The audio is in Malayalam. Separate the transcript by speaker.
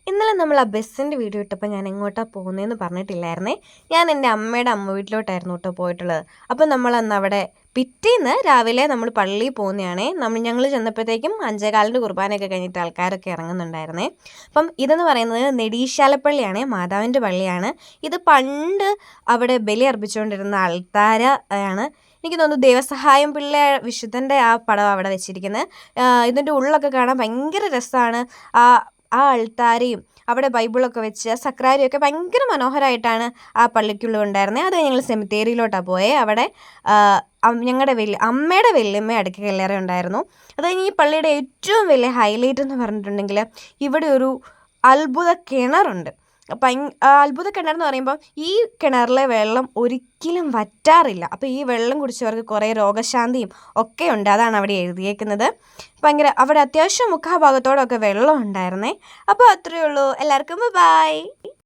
Speaker 1: ഇന്നലെ നമ്മൾ ആ ബസ്സിൻ്റെ വീഡിയോ ഇട്ടപ്പോൾ ഞാൻ എങ്ങോട്ടാണ് പോകുന്നതെന്ന് പറഞ്ഞിട്ടില്ലായിരുന്നേ. ഞാൻ എൻ്റെ അമ്മയുടെ അമ്മ വീട്ടിലോട്ടായിരുന്നു കേട്ടോ പോയിട്ടുള്ളത്. അപ്പോൾ നമ്മളന്ന് അവിടെ പിറ്റേന്ന് രാവിലെ നമ്മൾ പള്ളിയിൽ പോകുന്നതാണേ. ഞങ്ങൾ ചെന്നപ്പോഴത്തേക്കും 5:15 കുർബാനയൊക്കെ കഴിഞ്ഞിട്ട് ആൾക്കാരൊക്കെ ഇറങ്ങുന്നുണ്ടായിരുന്നേ. അപ്പം ഇതെന്ന് പറയുന്നത് നെടീശാലപ്പള്ളിയാണേ, മാതാവിൻ്റെ പള്ളിയാണ്. ഇത് പണ്ട് അവിടെ ബലി അർപ്പിച്ചുകൊണ്ടിരുന്ന അൾത്താര ആണ്. എനിക്ക് തോന്നുന്നു ദേവസഹായം പിള്ള വിശുദ്ധൻ്റെ ആ പടം അവിടെ വെച്ചിരിക്കുന്നത്. ഇതിൻ്റെ ഉള്ളൊക്കെ കാണാൻ ഭയങ്കര രസമാണ്. ആ ആ അൾത്താരയും അവിടെ ബൈബിളൊക്കെ വെച്ച് സക്രാരിയൊക്കെ ഭയങ്കര മനോഹരമായിട്ടാണ് ആ പള്ളിക്കുള്ളിൽ ഉണ്ടായിരുന്നത്. അത് ഞങ്ങൾ സെമിത്തേരിയിലോട്ടാണ് പോയത്. അവിടെ ഞങ്ങളുടെ അമ്മയുടെ വല്യമ്മ അടുക്ക കല്ലറ ഉണ്ടായിരുന്നു. അത് കഴിഞ്ഞ് ഈ പള്ളിയുടെ ഏറ്റവും വലിയ ഹൈലൈറ്റ് എന്ന് പറഞ്ഞിട്ടുണ്ടെങ്കിൽ ഇവിടെ ഒരു അത്ഭുത കിണറുണ്ട്. അത്ഭുത കിണറെന്ന് പറയുമ്പോൾ ഈ കിണറിലെ വെള്ളം ഒരിക്കലും വറ്റാറില്ല. അപ്പോൾ ഈ വെള്ളം കുടിച്ചവർക്ക് കുറേ രോഗശാന്തിയും ഒക്കെ ഉണ്ട്. അതാണ് അവിടെ എഴുതിയേക്കുന്നത്. അവിടെ അത്യാവശ്യം മുക്കാഭാഗത്തോടൊക്കെ വെള്ളം ഉണ്ടായിരുന്നേ. അപ്പോൾ അത്രയേ ഉള്ളൂ. എല്ലാവർക്കും ബൈ.